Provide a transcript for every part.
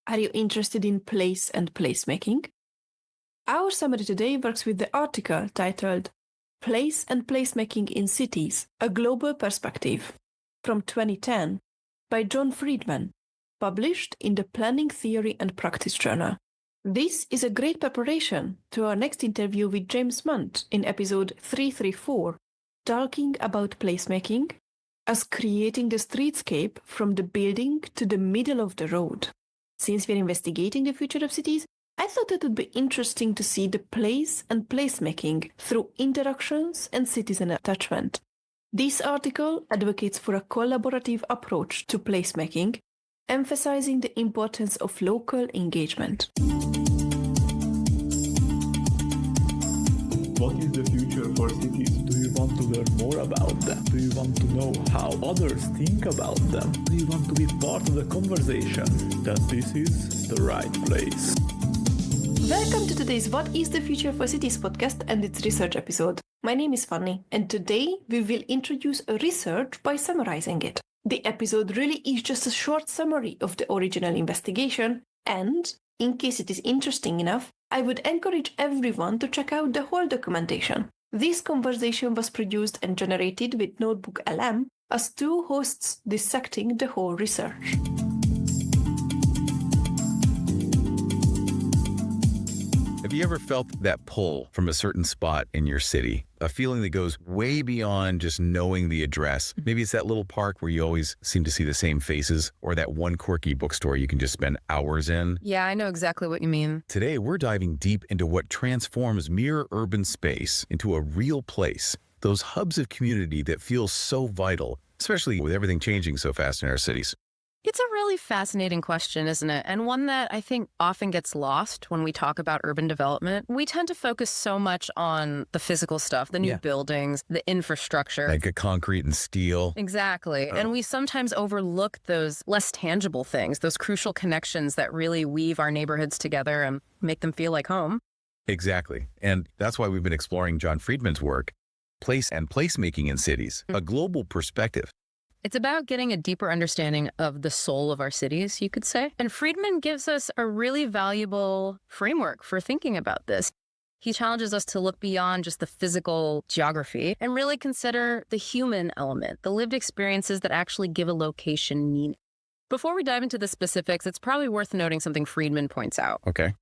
Are you interested in place and placemaking? Our summary today works with the article titled Place and Placemaking in Cities, a Global Perspective from 2010 by John Friedmann, published in the Planning Theory and Practice Journal. This is a great preparation to our next interview with James Munt in episode 334, talking about placemaking as creating the streetscape from the building to the middle of the road. Since we're investigating the future of cities, I thought it would be interesting to see the place and placemaking through interactions and citizen attachment. This article advocates for a collaborative approach to placemaking, emphasizing the importance of local engagement. What is the future for cities? Do you want to learn more about them? Do you want to know how others think about them? Do you want to be part of the conversation? Then this is the right place. Welcome to today's What is the Future for Cities podcast and its research episode. My name is Fanny, and today we will introduce a research by summarizing it. The episode really is just a short summary of the original investigation, and, in case it is interesting enough, I would encourage everyone to check out the whole documentation. This conversation was produced and generated with Notebook LM as two hosts dissecting the whole research. Have you ever felt that pull from a certain spot in your city? A feeling that goes way beyond just knowing the address. Maybe it's that little park where you always seem to see the same faces, or that one quirky bookstore you can just spend hours in. Yeah, I know exactly what you mean. Today, we're diving deep into what transforms mere urban space into a real place. Those hubs of community that feel so vital, especially with everything changing so fast in our cities. It's a really fascinating question, isn't it? And one that I think often gets lost when we talk about urban development. We tend to focus so much on the physical stuff, the new buildings, the infrastructure. Like a concrete and steel. Exactly. And we sometimes overlook those less tangible things, those crucial connections that really weave our neighborhoods together and make them feel like home. Exactly. And that's why we've been exploring John Friedmann's work, Place and Placemaking in Cities, a global perspective. It's about getting a deeper understanding of the soul of our cities, you could say. And Friedmann gives us a really valuable framework for thinking about this. He challenges us to look beyond just the physical geography and really consider the human element, the lived experiences that actually give a location meaning. Before we dive into the specifics, it's probably worth noting something Friedmann points out. Okay.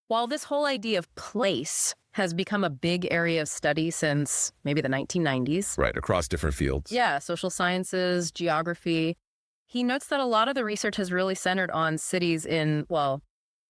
While this whole idea of place has become a big area of study since maybe the 1990s. Right, across different fields. Yeah, social sciences, geography. He notes that a lot of the research has really centered on cities in, well,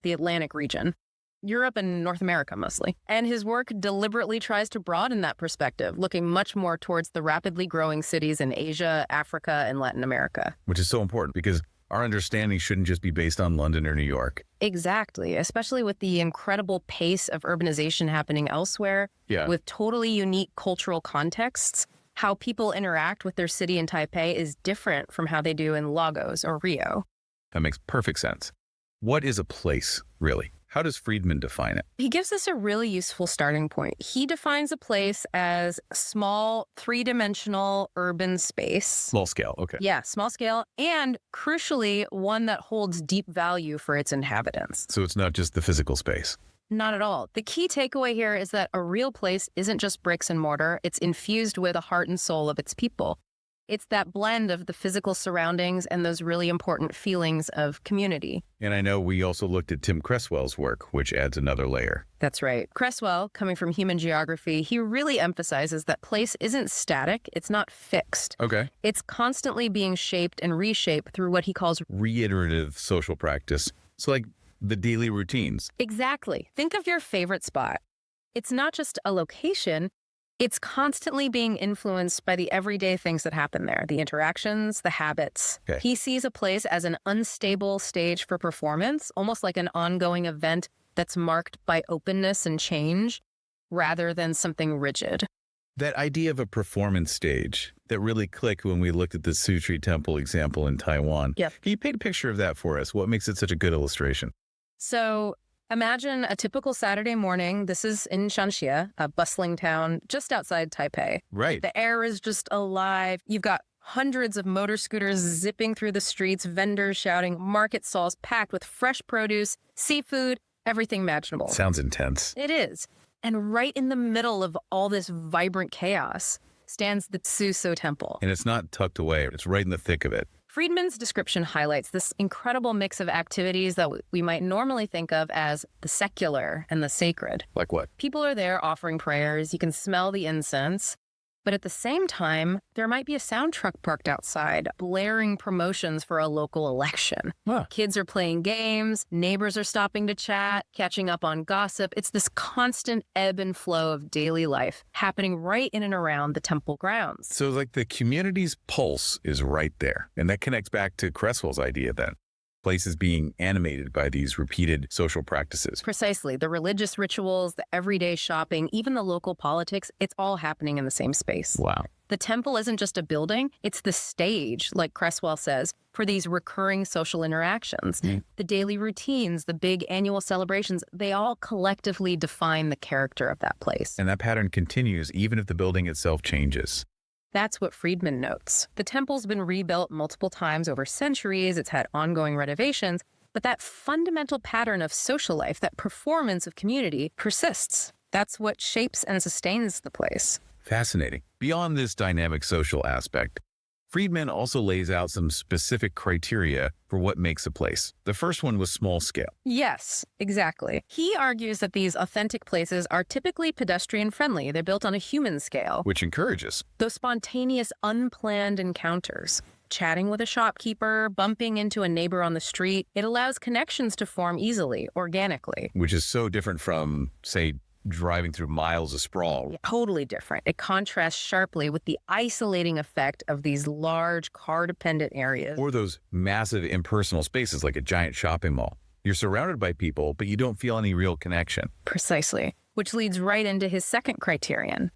the Atlantic region, Europe and North America mostly. And his work deliberately tries to broaden that perspective, looking much more towards the rapidly growing cities in Asia, Africa, and Latin America. Which is so important because our understanding shouldn't just be based on London or New York. Exactly, especially with the incredible pace of urbanization happening elsewhere, with totally unique cultural contexts. How people interact with their city in Taipei is different from how they do in Lagos or Rio. That makes perfect sense. What is a place, really? How does Friedmann define it? He gives us a really useful starting point. He defines a place as small, three-dimensional urban space. Small scale, okay. Yeah, small scale, and crucially, one that holds deep value for its inhabitants. So it's not just the physical space. Not at all. The key takeaway here is that a real place isn't just bricks and mortar. It's infused with the heart and soul of its people. It's that blend of the physical surroundings and those really important feelings of community. And I know we also looked at Tim Cresswell's work, which adds another layer. That's right. Cresswell, coming from human geography, he really emphasizes that place isn't static. It's not fixed. Okay. It's constantly being shaped and reshaped through what he calls reiterative social practice. So like the daily routines. Exactly. Think of your favorite spot. It's not just a location. It's constantly being influenced by the everyday things that happen there, the interactions, the habits. Okay. He sees a place as an unstable stage for performance, almost like an ongoing event that's marked by openness and change, rather than something rigid. That idea of a performance stage that really clicked when we looked at the Sutri Temple example in Taiwan. Yep. Can you paint a picture of that for us? What makes it such a good illustration? So imagine a typical Saturday morning. This is in Shanxia, a bustling town just outside Taipei. Right. The air is just alive. You've got Hundreds of motor scooters zipping through the streets, vendors shouting, market stalls packed with fresh produce, seafood, everything imaginable. Sounds intense. It is. And right in the middle of all this vibrant chaos stands the Suso Temple. And it's not tucked away. It's right in the thick of it. Friedman's description highlights this incredible mix of activities that we might normally think of as the secular and the sacred. Like what? People are there offering prayers. You can smell the incense. But at the same time, there might be a sound truck parked outside, blaring promotions for a local election. Huh. Kids are playing games, neighbors are stopping to chat, catching up on gossip. It's this constant ebb and flow of daily life happening right in and around the temple grounds. So like the community's pulse is right there. And that connects back to Cresswell's idea then. Places being animated by these repeated social practices. Precisely. The religious rituals, the everyday shopping, even the local politics, it's all happening in the same space. Wow. The temple isn't just a building, it's the stage, like Cresswell says, for these recurring social interactions. The daily routines, the big annual celebrations, they all collectively define the character of that place. And that pattern continues even if the building itself changes. That's what Friedmann notes. The temple's been rebuilt multiple times over centuries, it's had ongoing renovations, but that fundamental pattern of social life, that performance of community, persists. That's what shapes and sustains the place. Fascinating. Beyond this dynamic social aspect, Friedmann also lays out some specific criteria for what makes a place. The first one was small scale. Yes, exactly. He argues that these authentic places are typically pedestrian-friendly. They're built on a human scale. Which encourages Those spontaneous, unplanned encounters. Chatting with a shopkeeper, bumping into a neighbor on the street. It allows connections to form easily, organically. which is so different from, say, driving through miles of sprawl. Totally different. It contrasts sharply with the isolating effect of these large car-dependent areas. Or those massive impersonal spaces like a giant shopping mall. You're surrounded by people, but you don't feel any real connection. Precisely. Which leads right into his second criterion.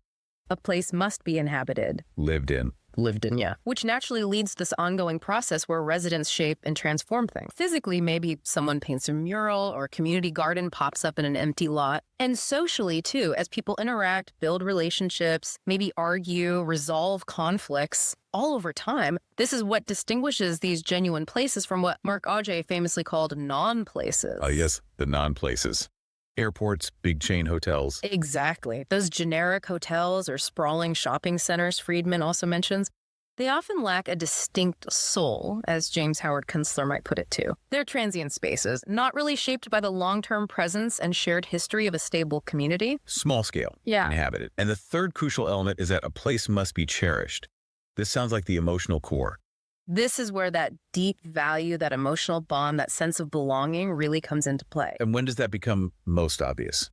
A place must be inhabited. Lived in. Yeah. Which naturally leads this ongoing process where residents shape and transform things. Physically, maybe someone paints a mural or a community garden pops up in an empty lot. And socially, too, as people interact, build relationships, maybe argue, resolve conflicts, all over time. This is what distinguishes these genuine places from what Mark Auger famously called non-places. Oh, yes, the non-places. Airports, big chain hotels. Exactly. Those generic hotels or sprawling shopping centers Friedmann also mentions, they often lack a distinct soul, as James Howard Kunstler might put it too. They're transient spaces, not really shaped by the long-term presence and shared history of a stable community. Small scale. Yeah. Inhabited. And the third crucial element is that a place must be cherished. This sounds like the emotional core. This is where that deep value, that emotional bond, that sense of belonging really comes into play. And when does that become most obvious?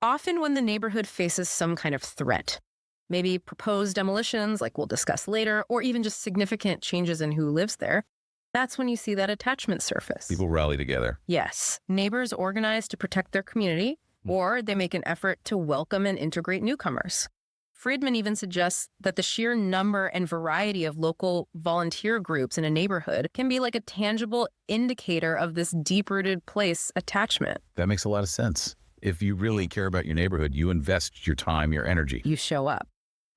Often when the neighborhood faces some kind of threat. Maybe proposed demolitions, like we'll discuss later, or even just significant changes in who lives there. That's when you see that attachment surface. People rally together. Yes. Neighbors organize to protect their community, or they make an effort to welcome and integrate newcomers. Friedmann even suggests that the sheer number and variety of local volunteer groups in a neighborhood can be like a tangible indicator of this deep-rooted place attachment. That makes a lot of sense. If you really care about your neighborhood, you invest your time, your energy. You show up.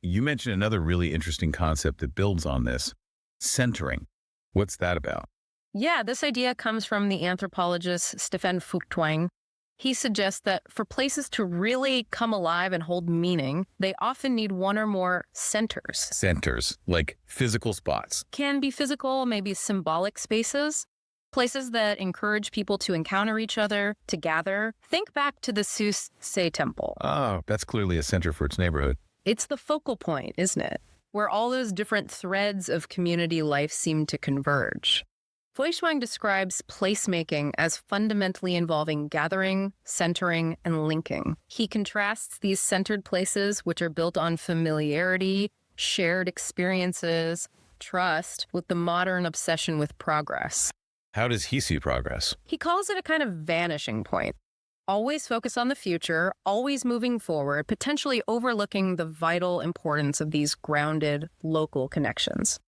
You mentioned another really interesting concept that builds on this, centering. What's that about? Yeah, this idea comes from the anthropologist Stéphane Fouctwang. He suggests that for places to really come alive and hold meaning, they often need one or more centers. Centers, like physical spots. Can be physical, maybe symbolic spaces. Places that encourage people to encounter each other, to gather. Think back to the Suso Temple. Oh, that's clearly a center for its neighborhood. It's the focal point, isn't it? Where all those different threads of community life seem to converge. Feuchtwang describes placemaking as fundamentally involving gathering, centering, and linking. He contrasts these centered places, which are built on familiarity, shared experiences, trust, with the modern obsession with progress. How does he see progress? He calls it a kind of vanishing point. Always focus on the future, always moving forward, potentially overlooking the vital importance of these grounded local connections.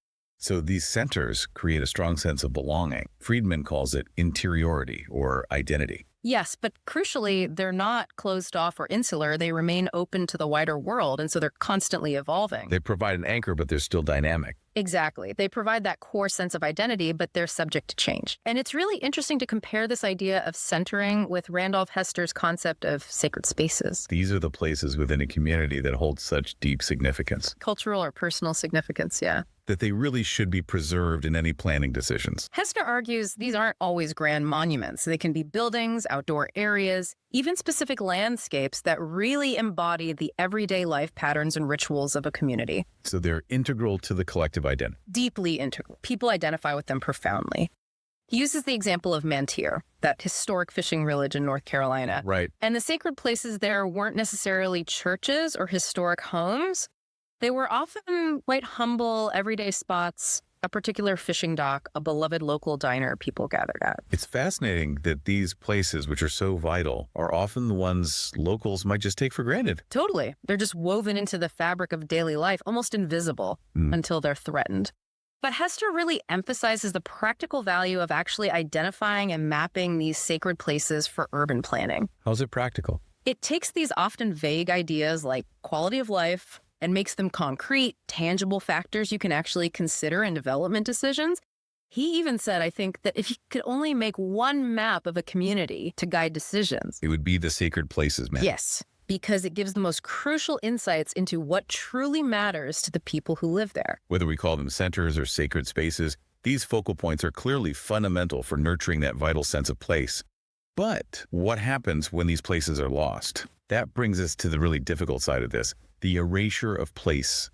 So these centers create a strong sense of belonging. Friedmann calls it interiority or identity. Yes, but crucially, they're not closed off or insular. They remain open to the wider world, and so they're constantly evolving. They provide an anchor, but they're still dynamic. Exactly. They provide that core sense of identity, but they're subject to change. And it's really interesting to compare this idea of centering with Randolph Hester's concept of sacred spaces. These are the places within a community that hold such deep significance. Cultural or personal significance, yeah. That they really should be preserved in any planning decisions. Hester argues these aren't always grand monuments. They can be buildings, outdoor areas, even specific landscapes that really embody the everyday life patterns and rituals of a community. So they're integral to the collective identity. Deeply integral. People identify with them profoundly. He uses the example of Mantir, that historic fishing village in North Carolina. Right. And the sacred places there weren't necessarily churches or historic homes. They were often quite humble, everyday spots, a particular fishing dock, a beloved local diner people gathered at. It's fascinating that these places, which are so vital, are often the ones locals might just take for granted. Totally. They're just woven into the fabric of daily life, almost invisible until they're threatened. But Hester really emphasizes the practical value of actually identifying and mapping these sacred places for urban planning. How's it practical? It takes these often vague ideas like quality of life, and makes them concrete, tangible factors you can actually consider in development decisions. He even said, I think, that if you could only make one map of a community to guide decisions, it would be the sacred places map. Yes, because it gives the most crucial insights into what truly matters to the people who live there. Whether we call them centers or sacred spaces, these focal points are clearly fundamental for nurturing that vital sense of place. But what happens when these places are lost? That brings us to the really difficult side of this. The erasure of place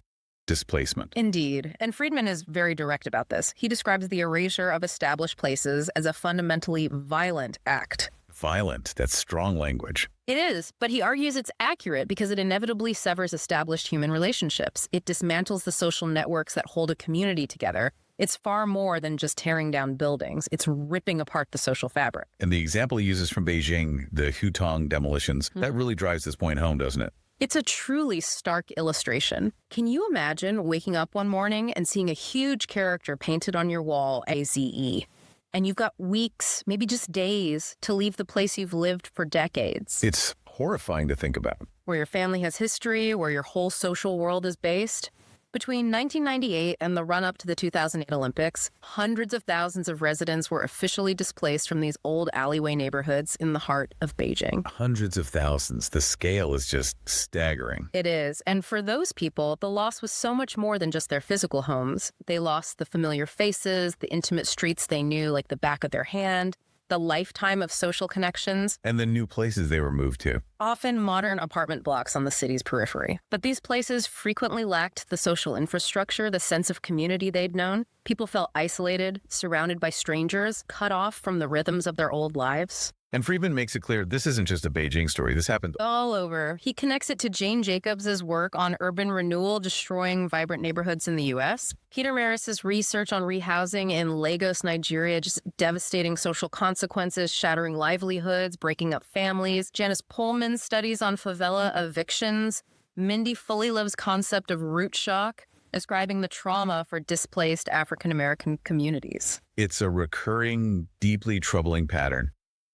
displacement. Indeed. And Friedmann is very direct about this. He describes the erasure of established places as a fundamentally violent act. Violent. That's strong language. It is, but he argues it's accurate because it inevitably severs established human relationships. It dismantles the social networks that hold a community together. It's far more than just tearing down buildings. It's ripping apart the social fabric. And the example he uses from Beijing, the Hutong demolitions, that really drives this point home, doesn't it? It's a truly stark illustration. Can you imagine waking up one morning and seeing a huge character painted on your wall, AZE? And you've got weeks, maybe just days, to leave the place you've lived for decades. It's horrifying to think about. Where your family has history, where your whole social world is based. Between 1998 and the run-up to the 2008 Olympics, hundreds of thousands of residents were officially displaced from these old alleyway neighborhoods in the heart of Beijing. Hundreds of thousands. The scale is just staggering. It is. And for those people, the loss was so much more than just their physical homes. They lost the familiar faces, the intimate streets they knew like the back of their hand, the lifetime of social connections. And the new places they were moved to. Often modern apartment blocks on the city's periphery. But these places frequently lacked the social infrastructure, the sense of community they'd known. People felt isolated, surrounded by strangers, cut off from the rhythms of their old lives. And Friedmann makes it clear this isn't just a Beijing story. This happened all over. He connects it to Jane Jacobs' work on urban renewal, destroying vibrant neighborhoods in the U.S. Peter Maris's research on rehousing in Lagos, Nigeria, just devastating social consequences, shattering livelihoods, breaking up families. Janice Pullman's studies on favela evictions. Mindy Fullylove's concept of root shock, describing the trauma for displaced African-American communities. It's a recurring, deeply troubling pattern.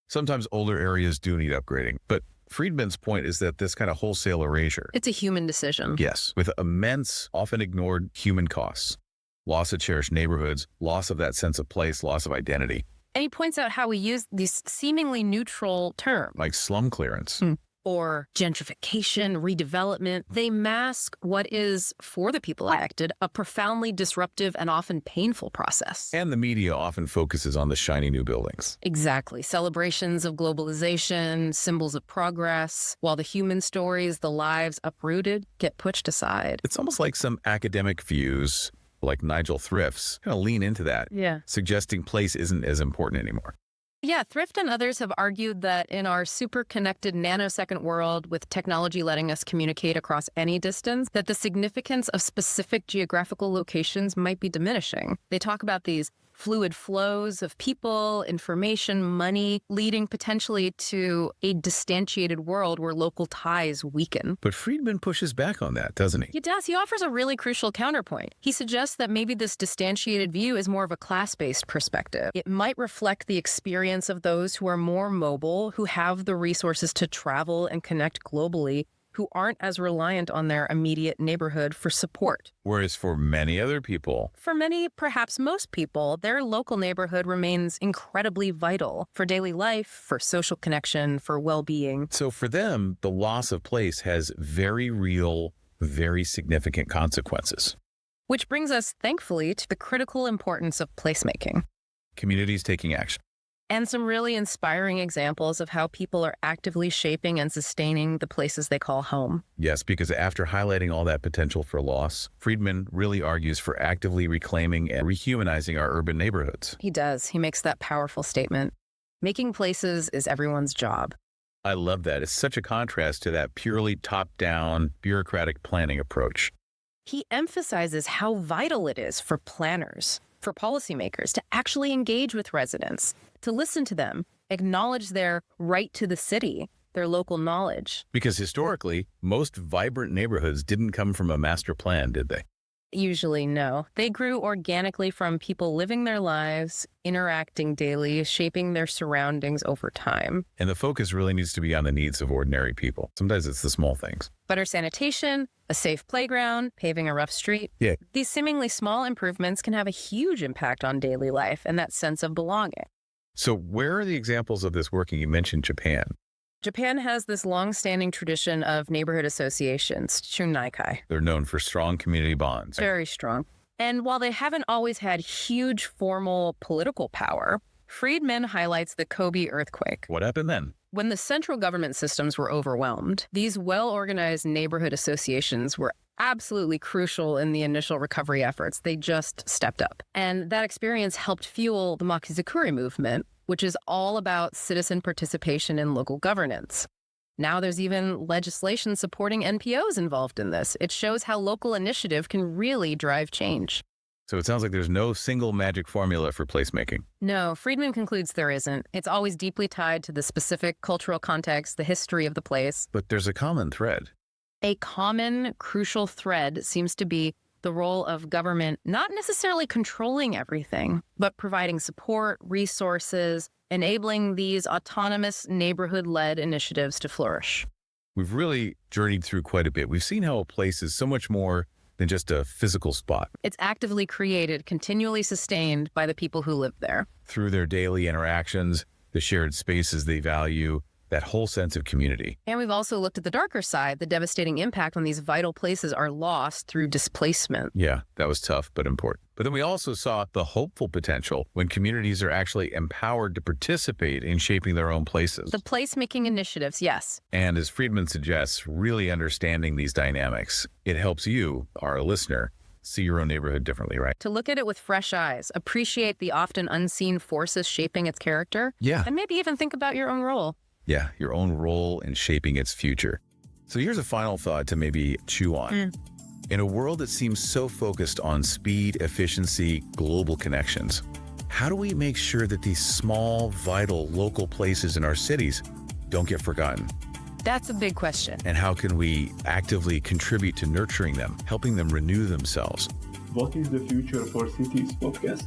Sometimes older areas do need upgrading, but Friedmann's point is that this kind of wholesale erasure. It's a human decision. Yes, with immense, often ignored human costs. Loss of cherished neighborhoods, loss of that sense of place, loss of identity. And he points out how we use these seemingly neutral terms. Like slum clearance. Or gentrification, redevelopment. They mask what is, for the people affected, a profoundly disruptive and often painful process. And the media often focuses on the shiny new buildings. Exactly. Celebrations of globalization, symbols of progress, while the human stories, the lives uprooted, get pushed aside. It's almost like some academic views, like Nigel Thrift's, kind of lean into that, suggesting place isn't as important anymore. Yeah, Thrift and others have argued that in our super-connected nanosecond world with technology letting us communicate across any distance, that the significance of specific geographical locations might be diminishing. They talk about these fluid flows of people, information, money, leading potentially to a distantiated world where local ties weaken. But Friedmann pushes back on that, doesn't he? He does. He offers a really crucial counterpoint. He suggests that maybe this distantiated view is more of a class-based perspective. It might reflect the experience of those who are more mobile, who have the resources to travel and connect globally, who aren't as reliant on their immediate neighborhood for support. Whereas for many other people, For many, perhaps most people, their local neighborhood remains incredibly vital for daily life, for social connection, for well-being. so for them, the loss of place has very real, very significant consequences. Which brings us, thankfully, to the critical importance of placemaking. Communities taking action. And some really inspiring examples of how people are actively shaping and sustaining the places they call home. Yes, because after highlighting all that potential for loss, Friedmann really argues for actively reclaiming and rehumanizing our urban neighborhoods. He does. He makes that powerful statement. Making places is everyone's job. I love that. It's such a contrast to that purely top-down, bureaucratic planning approach. He emphasizes how vital it is for planners, for policymakers to actually engage with residents, to listen to them, acknowledge their right to the city, their local knowledge. Because historically, most vibrant neighborhoods didn't come from a master plan, did they? Usually, no. They grew organically from people living their lives, interacting daily, shaping their surroundings over time. And the focus really needs to be on the needs of ordinary people. Sometimes it's the small things. Better sanitation, a safe playground, paving a rough street. Yeah. These seemingly small improvements can have a huge impact on daily life and that sense of belonging. So where are the examples of this working? You mentioned Japan. Japan has this long-standing tradition of neighborhood associations, shunaikai. They're known for strong community bonds. Very strong. And while they haven't always had huge formal political power, Friedmann highlights the Kobe earthquake. What happened then? When the central government systems were overwhelmed, these well-organized neighborhood associations were absolutely crucial in the initial recovery efforts. They just stepped up. And that experience helped fuel the Makizukuri movement, which is all about citizen participation in local governance. Now there's even legislation supporting NPOs involved in this. It shows how local initiative can really drive change. So it sounds like there's no single magic formula for placemaking. No, Friedmann concludes there isn't. It's always deeply tied to the specific cultural context, the history of the place. But there's a common thread. A common, crucial thread seems to be the role of government not necessarily controlling everything, but providing support, resources, enabling these autonomous neighborhood-led initiatives to flourish. We've really journeyed through quite a bit. We've seen how a place is so much more than just a physical spot. It's actively created, continually sustained by the people who live there. Through their daily interactions, the shared spaces they value, that whole sense of community. And we've also looked at the darker side, the devastating impact when these vital places are lost through displacement. Yeah, that was tough, but important. But then we also saw the hopeful potential when communities are actually empowered to participate in shaping their own places. The placemaking initiatives, yes. And as Friedmann suggests, really understanding these dynamics, it helps you, our listener, see your own neighborhood differently, right? To look at it with fresh eyes, appreciate the often unseen forces shaping its character, Yeah. and maybe even think about your own role. Yeah, your own role in shaping its future. So here's a final thought to maybe chew on. In a world that seems so focused on speed, efficiency, global connections, how do we make sure that these small, vital, local places in our cities don't get forgotten? That's a big question. And how can we actively contribute to nurturing them, helping them renew themselves? What is the future for cities podcast?